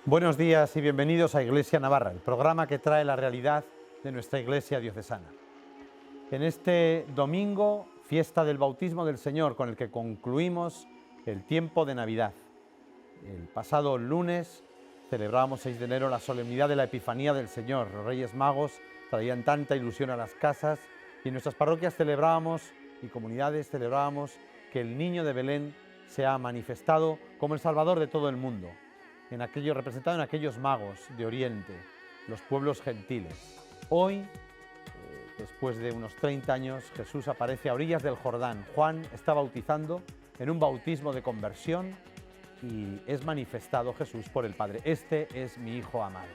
Buenos días y bienvenidos a Iglesia Navarra, el programa que trae la realidad de nuestra Iglesia diocesana. En este domingo, fiesta del bautismo del Señor, con el que concluimos el tiempo de Navidad. El pasado lunes celebrábamos 6 de enero la solemnidad de la Epifanía del Señor. Los Reyes Magos traían tanta ilusión a las casas y en nuestras parroquias celebrábamos y comunidades celebrábamos que el niño de Belén se ha manifestado como el Salvador de todo el mundo, representado en aquellos magos de Oriente, los pueblos gentiles. Hoy, después de unos 30 años, Jesús aparece a orillas del Jordán. Juan está bautizando en un bautismo de conversión y es manifestado Jesús por el Padre. Este es mi Hijo amado.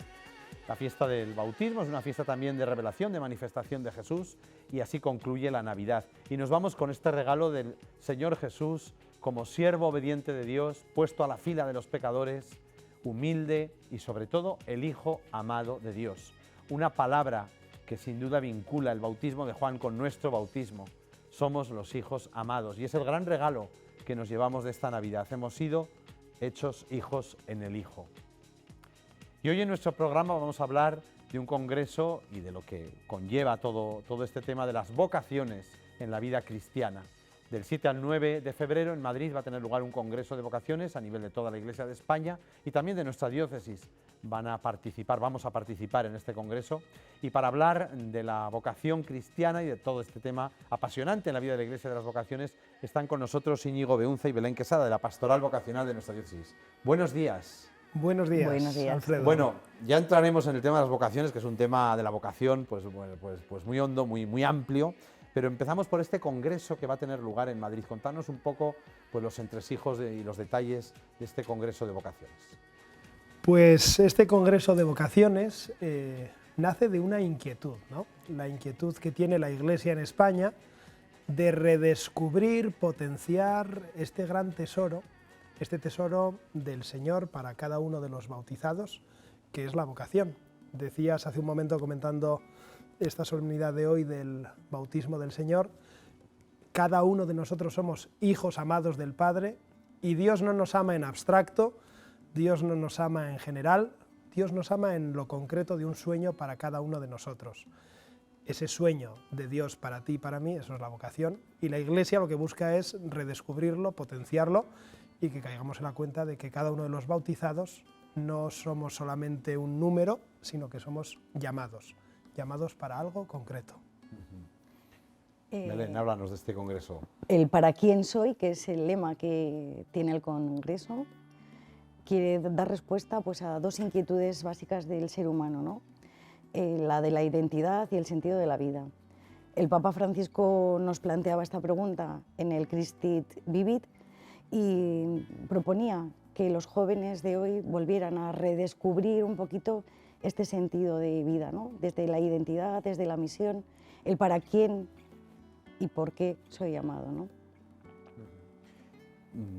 La fiesta del bautismo es una fiesta también de revelación, de manifestación de Jesús, y así concluye la Navidad. Y nos vamos con este regalo del Señor Jesús como siervo obediente de Dios, puesto a la fila de los pecadores, humilde y sobre todo el Hijo amado de Dios. Una palabra que sin duda vincula el bautismo de Juan con nuestro bautismo. Somos los hijos amados y es el gran regalo que nos llevamos de esta Navidad. Hemos sido hechos hijos en el Hijo. Y hoy en nuestro programa vamos a hablar de un congreso y de lo que conlleva todo este tema de las vocaciones en la vida cristiana. Del 7 al 9 de febrero en Madrid va a tener lugar un congreso de vocaciones a nivel de toda la Iglesia de España y también de nuestra diócesis. Vamos a participar en este congreso, y para hablar de la vocación cristiana y de todo este tema apasionante en la vida de la Iglesia de las vocaciones están con nosotros Íñigo Beunza y Belén Quesada de la Pastoral Vocacional de nuestra diócesis. Buenos días. Buenos días, Alfredo. Bueno, ya entraremos en el tema de las vocaciones, que es un tema de la vocación pues muy hondo, muy amplio. Pero empezamos por este congreso que va a tener lugar en Madrid. Contanos un poco pues, los entresijos y los detalles de este congreso de vocaciones. Pues este congreso de vocaciones nace de una inquietud, ¿no? La inquietud que tiene la Iglesia en España de redescubrir, potenciar este gran tesoro, este tesoro del Señor para cada uno de los bautizados, que es la vocación. Decías hace un momento, comentando esta solemnidad de hoy del bautismo del Señor, cada uno de nosotros somos hijos amados del Padre, y Dios no nos ama en abstracto, Dios no nos ama en general, Dios nos ama en lo concreto de un sueño para cada uno de nosotros. Ese sueño de Dios para ti y para mí, eso es la vocación, y la Iglesia lo que busca es redescubrirlo, potenciarlo, y que caigamos en la cuenta de que cada uno de los bautizados no somos solamente un número, sino que somos llamados para algo concreto. Belén, háblanos de este congreso. El para quién soy, que es el lema que tiene el congreso, quiere dar respuesta pues, a dos inquietudes básicas del ser humano, ¿no? La de la identidad y el sentido de la vida. El Papa Francisco nos planteaba esta pregunta en el Christi Vivit y proponía que los jóvenes de hoy volvieran a redescubrir un poquito este sentido de vida, ¿no? Desde la identidad, desde la misión, el para quién y por qué soy llamado, ¿no?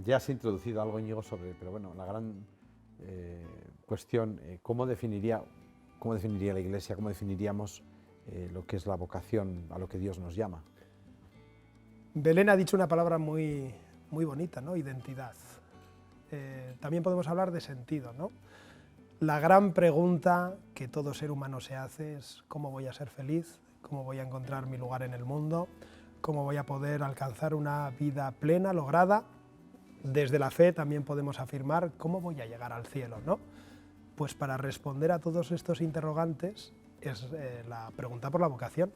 Ya has introducido algo, Íñigo, pero bueno, la gran cuestión, ¿cómo definiría la Iglesia, cómo definiríamos lo que es la vocación a lo que Dios nos llama? Belén ha dicho una palabra muy bonita, ¿no? Identidad. También podemos hablar de sentido, ¿no? La gran pregunta que todo ser humano se hace es ¿cómo voy a ser feliz? ¿Cómo voy a encontrar mi lugar en el mundo? ¿Cómo voy a poder alcanzar una vida plena, lograda? Desde la fe también podemos afirmar ¿cómo voy a llegar al cielo?, ¿no? Pues para responder a todos estos interrogantes es la pregunta por la vocación.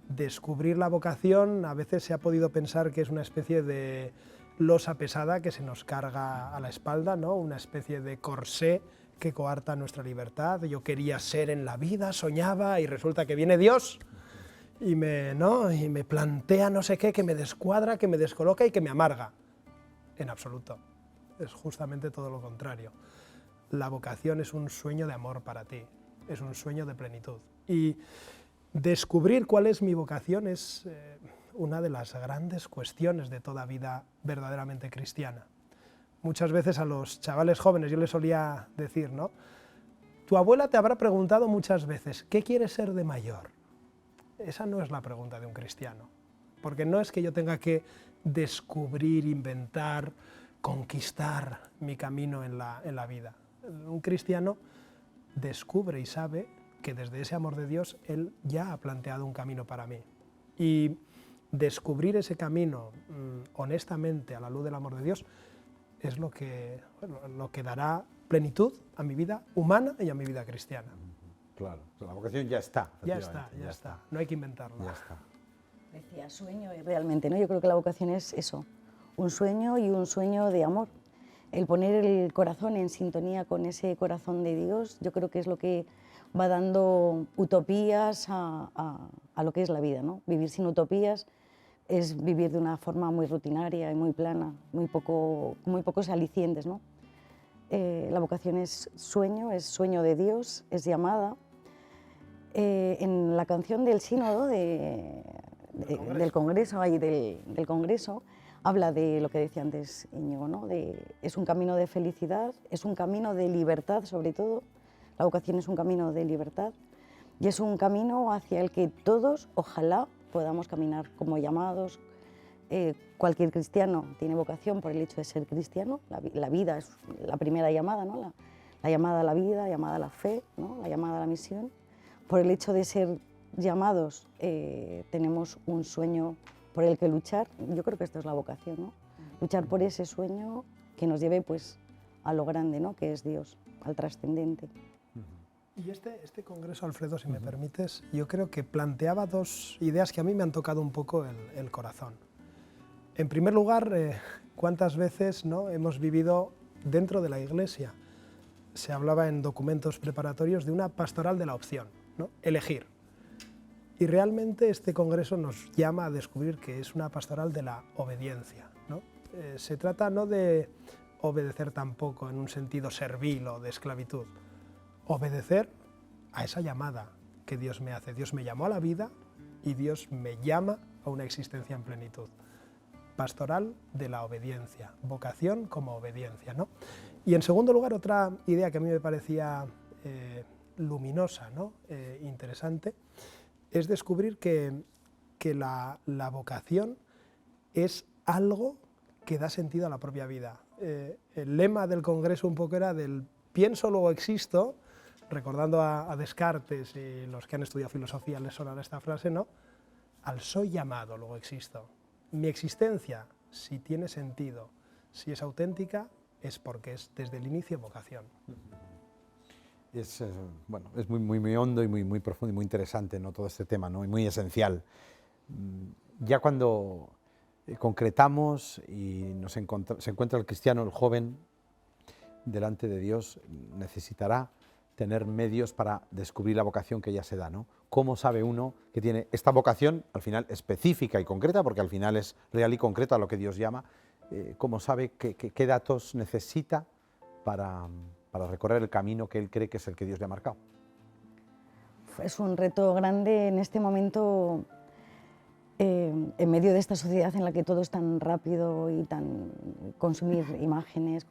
Descubrir la vocación a veces se ha podido pensar que es una especie de losa pesada que se nos carga a la espalda, ¿no? Una especie de corsé que coarta nuestra libertad. Yo quería ser en la vida, soñaba, y resulta que viene Dios y me plantea no sé qué, que me descuadra, que me descoloca y que me amarga. En absoluto. Es justamente todo lo contrario. La vocación es un sueño de amor para ti, es un sueño de plenitud. Y descubrir cuál es mi vocación es una de las grandes cuestiones de toda vida verdaderamente cristiana. Muchas veces a los chavales jóvenes yo les solía decir, ¿no? Tu abuela te habrá preguntado muchas veces, ¿qué quieres ser de mayor? Esa no es la pregunta de un cristiano, porque no es que yo tenga que descubrir, inventar, conquistar mi camino en la vida. Un cristiano descubre y sabe que desde ese amor de Dios Él ya ha planteado un camino para mí. Y descubrir ese camino honestamente a la luz del amor de Dios es lo que dará plenitud a mi vida humana y a mi vida cristiana. Claro, la vocación ya está. Ya está. No hay que inventarla. Ya está. Decía sueño y realmente, ¿no? Yo creo que la vocación es eso, un sueño y un sueño de amor. El poner el corazón en sintonía con ese corazón de Dios, yo creo que es lo que va dando utopías a lo que es la vida, ¿no? Vivir sin utopías es vivir de una forma muy rutinaria y muy plana, muy pocos alicientes, ¿no? La vocación es sueño de Dios, es llamada. En la canción del sínodo del Congreso, del Congreso, habla de lo que decía antes Íñigo, ¿no? Es un camino de felicidad, es un camino de libertad sobre todo. La vocación es un camino de libertad y es un camino hacia el que todos, ojalá, podamos caminar como llamados. Cualquier cristiano tiene vocación por el hecho de ser cristiano. La vida es la primera llamada, ¿no? La llamada a la vida, la llamada a la fe, ¿no? La llamada a la misión. Por el hecho de ser llamados tenemos un sueño por el que luchar. Yo creo que esto es la vocación, ¿no? Luchar por ese sueño que nos lleve pues, a lo grande, ¿no? Que es Dios, al trascendente. Y este congreso, Alfredo, si me permites, yo creo que planteaba dos ideas que a mí me han tocado un poco el corazón. En primer lugar, ¿cuántas veces, ¿no?, hemos vivido dentro de la Iglesia? Se hablaba en documentos preparatorios de una pastoral de la opción, ¿no? Elegir. Y realmente este congreso nos llama a descubrir que es una pastoral de la obediencia, ¿no? Se trata no de obedecer tampoco en un sentido servil o de esclavitud, obedecer a esa llamada que Dios me hace. Dios me llamó a la vida y Dios me llama a una existencia en plenitud. Pastoral de la obediencia, vocación como obediencia, ¿no? Y en segundo lugar, otra idea que a mí me parecía luminosa, ¿no? Interesante, es descubrir que la vocación es algo que da sentido a la propia vida. El lema del Congreso un poco era del pienso, luego existo, recordando a Descartes y los que han estudiado filosofía les sonará esta frase, ¿no? Al soy llamado, luego existo. Mi existencia, si tiene sentido, si es auténtica, es porque es desde el inicio vocación. Es, bueno, es muy hondo y muy profundo y muy interesante, ¿no?, todo este tema, ¿no?, y muy esencial. Ya cuando concretamos y se encuentra el cristiano, el joven, delante de Dios, necesitará tener medios para descubrir la vocación que ya se da, ¿no? ¿Cómo sabe uno que tiene esta vocación, al final específica y concreta, porque al final es real y concreto a lo que Dios llama? ¿Cómo sabe qué datos necesita para recorrer el camino que él cree que es el que Dios le ha marcado? Es un reto grande en este momento, en medio de esta sociedad en la que todo es tan rápido y tan consumir imágenes,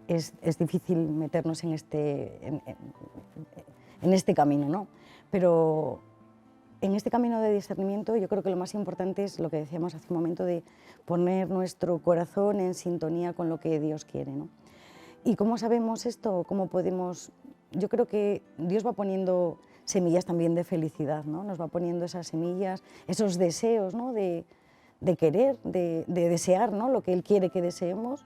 es difícil meternos en este camino, ¿no? Pero en este camino de discernimiento yo creo que lo más importante es lo que decíamos hace un momento, de poner nuestro corazón en sintonía con lo que Dios quiere, ¿no? ¿Y cómo sabemos esto? ¿Cómo podemos? Yo creo que Dios va poniendo semillas también de felicidad, ¿no? Nos va poniendo esas semillas, esos deseos, ¿no?, de querer, de desear, ¿no?, lo que Él quiere que deseemos.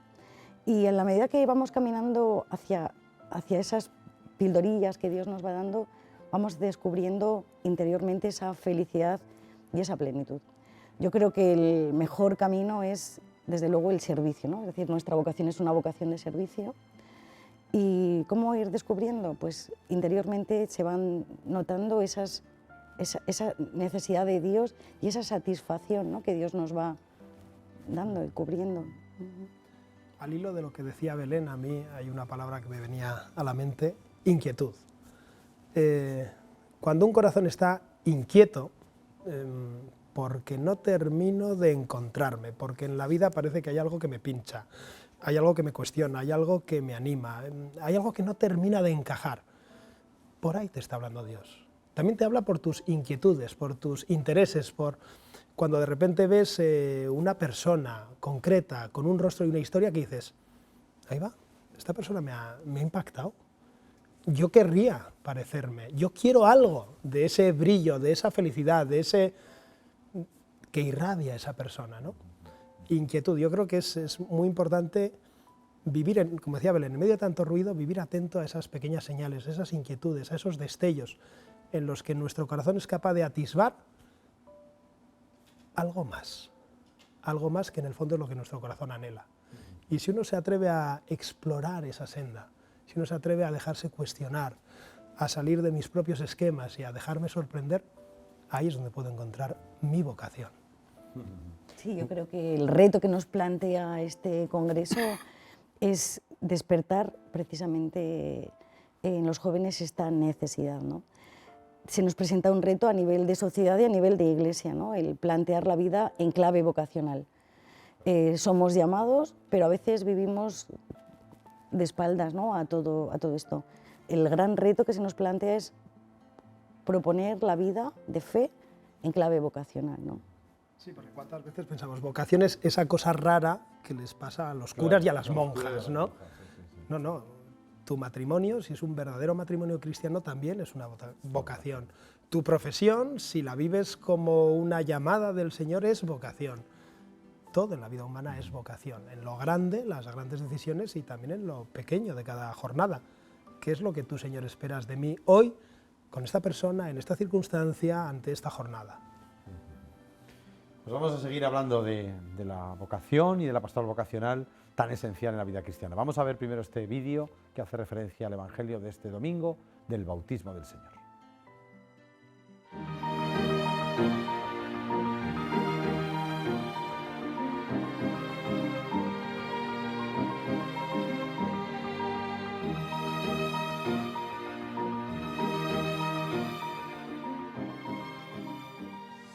Y en la medida que vamos caminando hacia esas pildorillas que Dios nos va dando, vamos descubriendo interiormente esa felicidad y esa plenitud. Yo creo que el mejor camino es, desde luego, el servicio, ¿no? Es decir, nuestra vocación es una vocación de servicio. ¿Y cómo ir descubriendo? Pues interiormente se van notando esa necesidad de Dios y esa satisfacción, ¿no?, que Dios nos va dando y cubriendo. Al hilo de lo que decía Belén, a mí hay una palabra que me venía a la mente: inquietud. Cuando un corazón está inquieto, porque no termino de encontrarme, porque en la vida parece que hay algo que me pincha, hay algo que me cuestiona, hay algo que me anima, hay algo que no termina de encajar, por ahí te está hablando Dios. También te habla por tus inquietudes, por tus intereses, cuando de repente ves una persona concreta, con un rostro y una historia, que dices, ahí va, esta persona me ha impactado. Yo querría parecerme, yo quiero algo de ese brillo, de esa felicidad, de ese que irradia esa persona, ¿no? Inquietud, yo creo que es muy importante vivir, como decía Belén, en medio de tanto ruido, vivir atento a esas pequeñas señales, esas inquietudes, a esos destellos en los que nuestro corazón es capaz de atisbar algo más que en el fondo es lo que nuestro corazón anhela. Y si uno se atreve a explorar esa senda, si uno se atreve a dejarse cuestionar, a salir de mis propios esquemas y a dejarme sorprender, ahí es donde puedo encontrar mi vocación. Sí, yo creo que el reto que nos plantea este congreso es despertar precisamente en los jóvenes esta necesidad, ¿no? Se nos presenta un reto a nivel de sociedad y a nivel de iglesia, ¿no? El plantear la vida en clave vocacional. Somos llamados, pero a veces vivimos de espaldas, ¿no? a todo esto. El gran reto que se nos plantea es proponer la vida de fe en clave vocacional, ¿no? Sí, porque cuántas veces pensamos, vocación es esa cosa rara que les pasa a los curas y a las monjas, ¿no? No, no, tu matrimonio, si es un verdadero matrimonio cristiano, también es una vocación. Tu profesión, si la vives como una llamada del Señor, es vocación. Todo en la vida humana es vocación, en lo grande, las grandes decisiones y también en lo pequeño de cada jornada. ¿Qué es lo que tú, Señor, esperas de mí hoy, con esta persona, en esta circunstancia, ante esta jornada? Pues vamos a seguir hablando de la vocación y de la pastoral vocacional tan esencial en la vida cristiana. Vamos a ver primero este vídeo que hace referencia al Evangelio de este domingo del bautismo del Señor.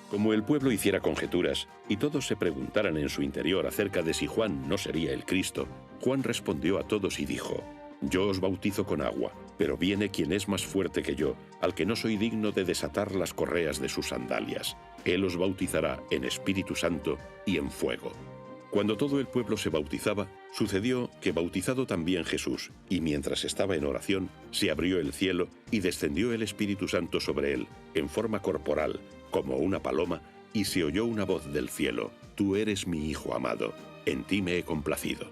Como el pueblo hiciera conjeturas y todos se preguntaran en su interior acerca de si Juan no sería el Cristo, Juan respondió a todos y dijo: Yo os bautizo con agua, pero viene quien es más fuerte que yo, al que no soy digno de desatar las correas de sus sandalias. Él os bautizará en Espíritu Santo y en fuego. Cuando todo el pueblo se bautizaba, sucedió que bautizado también Jesús, y mientras estaba en oración, se abrió el cielo y descendió el Espíritu Santo sobre él, en forma corporal, como una paloma, y se oyó una voz del cielo: Tú eres mi Hijo amado, en ti me he complacido.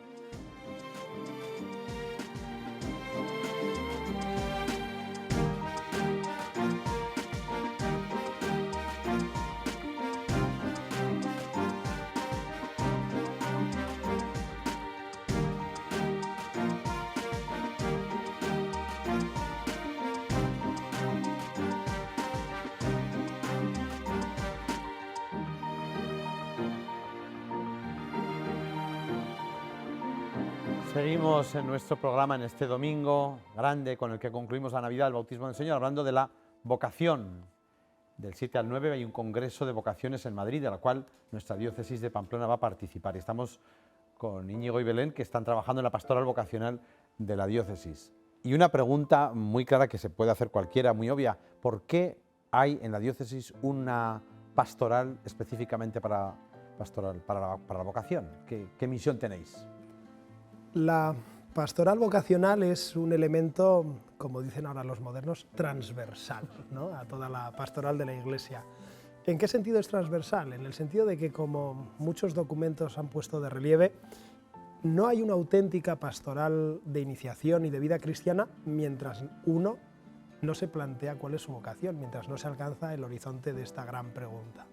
Seguimos en nuestro programa en este domingo grande con el que concluimos la Navidad, el bautismo del Señor, hablando de la vocación. Del 7 al 9 hay un congreso de vocaciones en Madrid, de la cual nuestra diócesis de Pamplona va a participar. Estamos con Íñigo y Belén, que están trabajando en la pastoral vocacional de la diócesis. Y una pregunta muy clara que se puede hacer cualquiera, muy obvia: ¿por qué hay en la diócesis una pastoral específicamente para la vocación? ¿Qué misión tenéis? La pastoral vocacional es un elemento, como dicen ahora los modernos, transversal, ¿no?, a toda la pastoral de la Iglesia. ¿En qué sentido es transversal? En el sentido de que, como muchos documentos han puesto de relieve, no hay una auténtica pastoral de iniciación y de vida cristiana mientras uno no se plantea cuál es su vocación, mientras no se alcanza el horizonte de esta gran pregunta.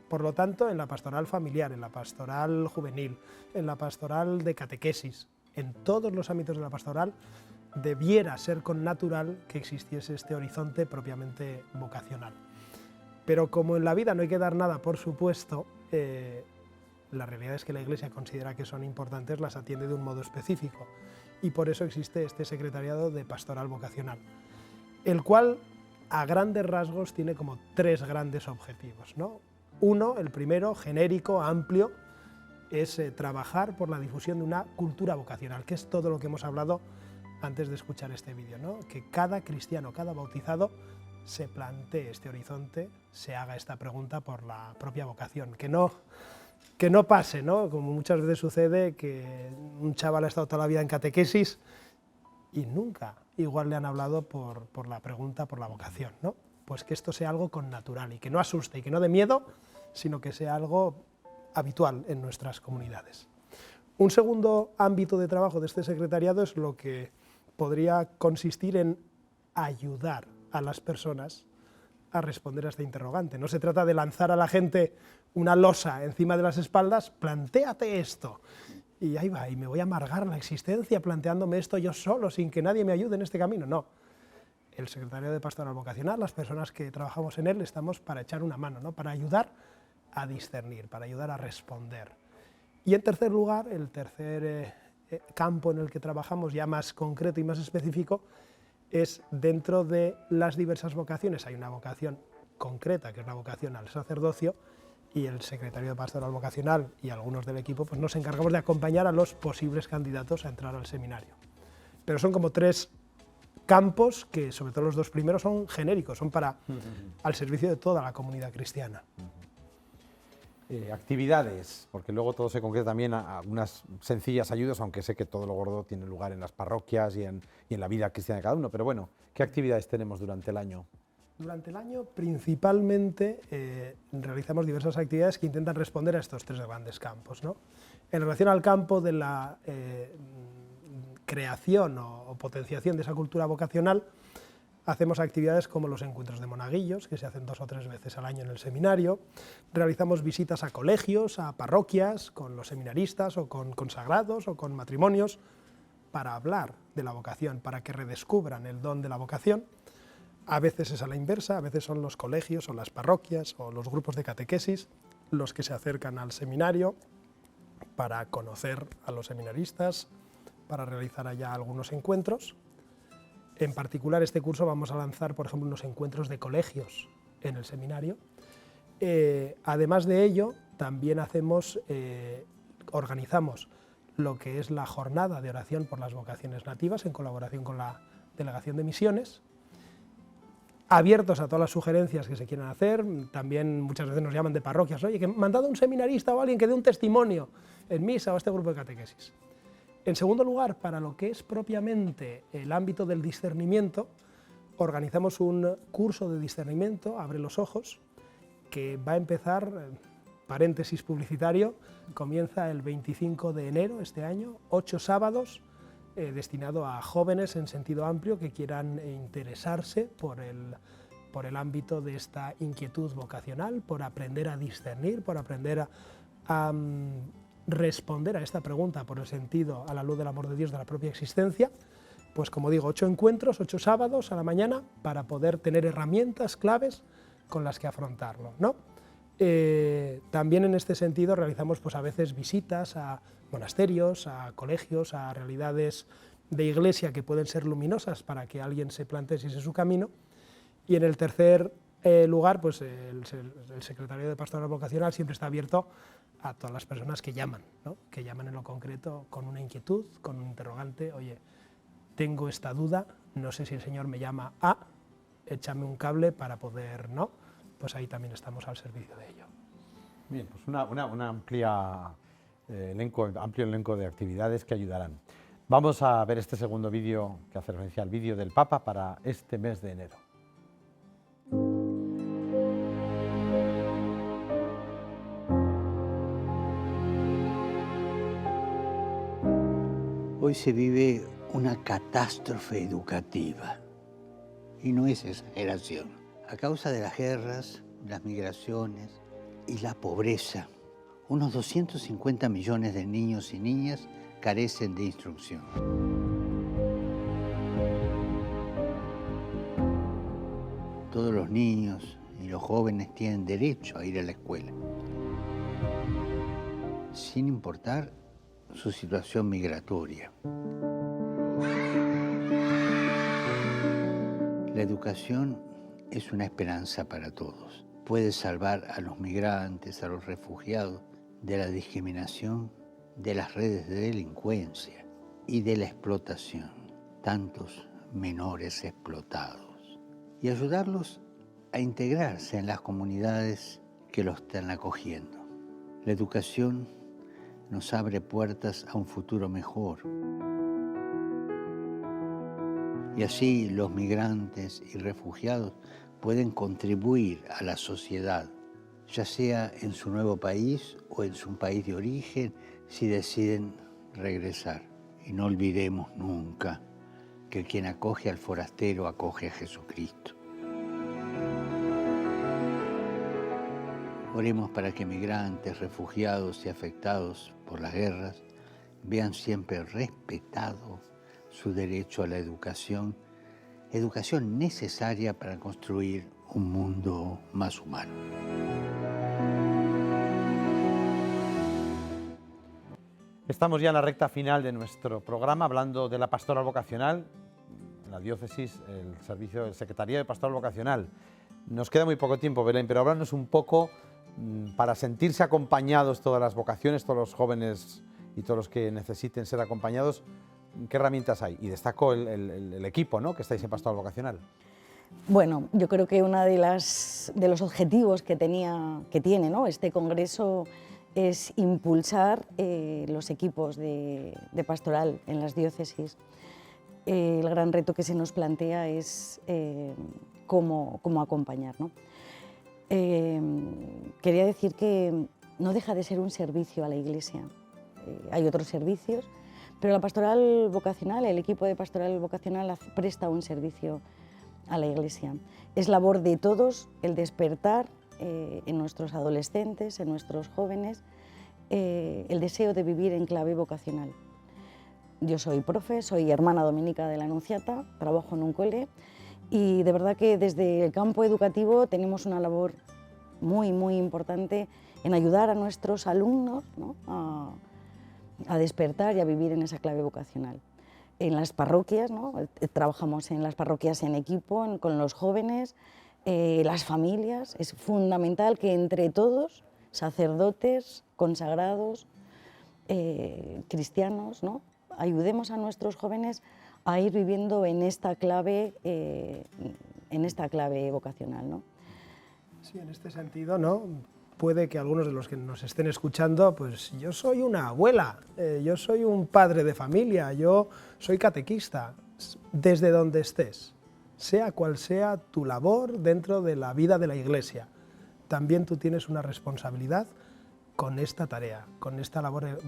Por lo tanto, en la pastoral familiar, en la pastoral juvenil, en la pastoral de catequesis, en todos los ámbitos de la pastoral, debiera ser con natural que existiese este horizonte propiamente vocacional. Pero como en la vida no hay que dar nada por supuesto, la realidad es que la Iglesia considera que son importantes, las atiende de un modo específico, y por eso existe este secretariado de pastoral vocacional, el cual a grandes rasgos tiene como tres grandes objetivos, ¿no? Uno, el primero, genérico, amplio, es trabajar por la difusión de una cultura vocacional, que es todo lo que hemos hablado antes de escuchar este vídeo, ¿no? Que cada cristiano, cada bautizado, se plantee este horizonte, se haga esta pregunta por la propia vocación, que no que no pase, ¿no? Como muchas veces sucede, que un chaval ha estado toda la vida en catequesis y nunca igual le han hablado por la pregunta, por la vocación, ¿no? Pues que esto sea algo con natural y que no asuste y que no dé miedo, sino que sea algo habitual en nuestras comunidades. Un segundo ámbito de trabajo de este secretariado es lo que podría consistir en ayudar a las personas a responder a este interrogante. No se trata de lanzar a la gente una losa encima de las espaldas, plantéate esto, y ahí va, y me voy a amargar la existencia planteándome esto yo solo, sin que nadie me ayude en este camino. No, el secretario de Pastoral Vocacional, las personas que trabajamos en él, estamos para echar una mano, ¿no? Para ayudar a discernir, para ayudar a responder. Y en tercer lugar, el tercer campo en el que trabajamos, ya más concreto y más específico, es dentro de las diversas vocaciones. Hay una vocación concreta, que es la vocación al sacerdocio, y el secretario de Pastoral Vocacional y algunos del equipo pues nos encargamos de acompañar a los posibles candidatos a entrar al seminario. Pero son como tres campos que, sobre todo los dos primeros, son genéricos, son para al servicio de toda la comunidad cristiana. Actividades, porque luego todo se concreta también a algunas sencillas ayudas, aunque sé que todo lo gordo tiene lugar en las parroquias y en la vida cristiana de cada uno, pero bueno, ¿qué actividades tenemos durante el año? Durante el año principalmente realizamos diversas actividades que intentan responder a estos tres grandes campos, ¿no? En relación al campo de la creación o potenciación de esa cultura vocacional, hacemos actividades como los encuentros de monaguillos, que se hacen 2 o 3 veces al año en el seminario. Realizamos visitas a colegios, a parroquias, con los seminaristas o con consagrados o con matrimonios, para hablar de la vocación, para que redescubran el don de la vocación. A veces es a la inversa, a veces son los colegios o las parroquias o los grupos de catequesis los que se acercan al seminario para conocer a los seminaristas, para realizar allá algunos encuentros. En particular, este curso vamos a lanzar, por ejemplo, unos encuentros de colegios en el seminario. Además de ello, también organizamos lo que es la jornada de oración por las vocaciones nativas en colaboración con la Delegación de Misiones, abiertos a todas las sugerencias que se quieran hacer. También muchas veces nos llaman de parroquias, oye, que me han dado un seminarista o alguien que dé un testimonio en misa o este grupo de catequesis. En segundo lugar, para lo que es propiamente el ámbito del discernimiento, organizamos un curso de discernimiento, Abre los ojos, que va a empezar, paréntesis publicitario, comienza el 25 de enero este año, 8 sábados, destinado a jóvenes en sentido amplio que quieran interesarse por el ámbito de esta inquietud vocacional, por aprender a discernir, por aprender a responder a esta pregunta por el sentido a la luz del amor de Dios de la propia existencia. Pues como digo, 8 encuentros, 8 sábados a la mañana para poder tener herramientas, claves con las que afrontarlo, ¿no? También en este sentido realizamos pues a veces visitas a monasterios, a colegios, a realidades de iglesia que pueden ser luminosas para que alguien se plantee si ese es su camino. Y en el tercer lugar, pues el secretario de Pastoral Vocacional siempre está abierto a todas las personas que llaman, ¿no? Que llaman en lo concreto con una inquietud, con un interrogante, oye, tengo esta duda, no sé si el Señor me llama a, échame un cable para poder, ¿no? Pues ahí también estamos al servicio de ello. Bien, pues una amplio elenco de actividades que ayudarán. Vamos a ver este segundo vídeo que hace referencia al vídeo del Papa para este mes de enero. Hoy se vive una catástrofe educativa, y no es exageración. A causa de las guerras, las migraciones y la pobreza, unos 250 millones de niños y niñas carecen de instrucción. Todos los niños y los jóvenes tienen derecho a ir a la escuela, sin importar su situación migratoria. La educación es una esperanza para todos. Puede salvar a los migrantes, a los refugiados, de la discriminación, de las redes de delincuencia y de la explotación. Tantos menores explotados. Y ayudarlos a integrarse en las comunidades que los están acogiendo. La educación nos abre puertas a un futuro mejor. Y así los migrantes y refugiados pueden contribuir a la sociedad, ya sea en su nuevo país o en su país de origen, si deciden regresar. Y no olvidemos nunca que quien acoge al forastero acoge a Jesucristo. Oremos para que migrantes, refugiados y afectados por las guerras vean siempre respetado su derecho a la educación necesaria para construir un mundo más humano. Estamos ya en la recta final de nuestro programa hablando de la pastoral vocacional, la diócesis, el servicio del Secretariado de Pastoral Vocacional. Nos queda muy poco tiempo, Belén, pero háblanos un poco para sentirse acompañados todas las vocaciones, todos los jóvenes y todos los que necesiten ser acompañados, ¿qué herramientas hay? Y destaco el equipo, ¿no?, que estáis en Pastoral Vocacional. Bueno, yo creo que uno de los objetivos que tiene, ¿no?, este congreso es impulsar los equipos de pastoral en las diócesis. El gran reto que se nos plantea es cómo acompañar, ¿no? Quería decir que no deja de ser un servicio a la Iglesia. Hay otros servicios, pero la pastoral vocacional, el equipo de pastoral vocacional presta un servicio a la Iglesia. Es labor de todos el despertar en nuestros adolescentes, en nuestros jóvenes, el deseo de vivir en clave vocacional. Yo soy profe, soy hermana dominica de la Anunciata, trabajo en un cole y de verdad que desde el campo educativo tenemos una labor muy importante en ayudar a nuestros alumnos, ¿no?, a despertar y a vivir en esa clave vocacional. En las parroquias, ¿no?, trabajamos en las parroquias en equipo, con los jóvenes, las familias. Es fundamental que entre todos, sacerdotes, consagrados, cristianos, ¿no?, ayudemos a nuestros jóvenes a ir viviendo en esta clave vocacional, ¿no? Sí, en este sentido, ¿no?, puede que algunos de los que nos estén escuchando, pues yo soy una abuela, yo soy un padre de familia, yo soy catequista. Desde donde estés, sea cual sea tu labor dentro de la vida de la Iglesia, también tú tienes una responsabilidad con esta tarea, con esta labor,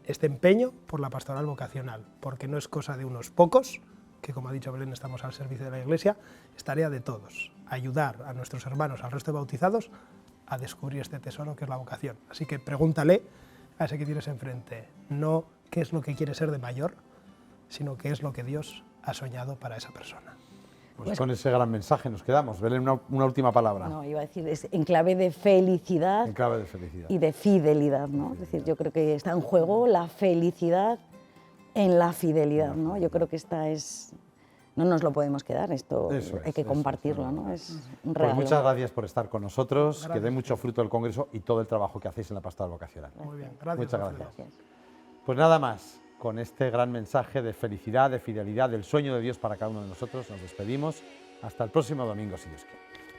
este empeño por la pastoral vocacional, porque no es cosa de unos pocos, que como ha dicho Belén estamos al servicio de la Iglesia, es tarea de todos, ayudar a nuestros hermanos, al resto de bautizados, a descubrir este tesoro que es la vocación. Así que pregúntale a ese que tienes enfrente, no qué es lo que quiere ser de mayor, sino qué es lo que Dios ha soñado para esa persona. Pues con ese gran mensaje nos quedamos. Belén, una última palabra. No, iba a decir, es en clave de felicidad, En clave de felicidad. y de fidelidad, ¿no? Es decir, yo creo que está en juego la felicidad en la fidelidad, ¿no? Yo creo que no nos lo podemos quedar, esto hay que compartirlo, ¿no? Es un regalo. Pues muchas gracias por estar con nosotros, Gracias. que dé mucho fruto el Congreso y todo el trabajo que hacéis en la pastoral vocacional. Muy bien, gracias. Muchas Alfredo. gracias. Pues nada más, con este gran mensaje de felicidad, de fidelidad, del sueño de Dios para cada uno de nosotros, nos despedimos. Hasta el próximo domingo, si Dios quiere.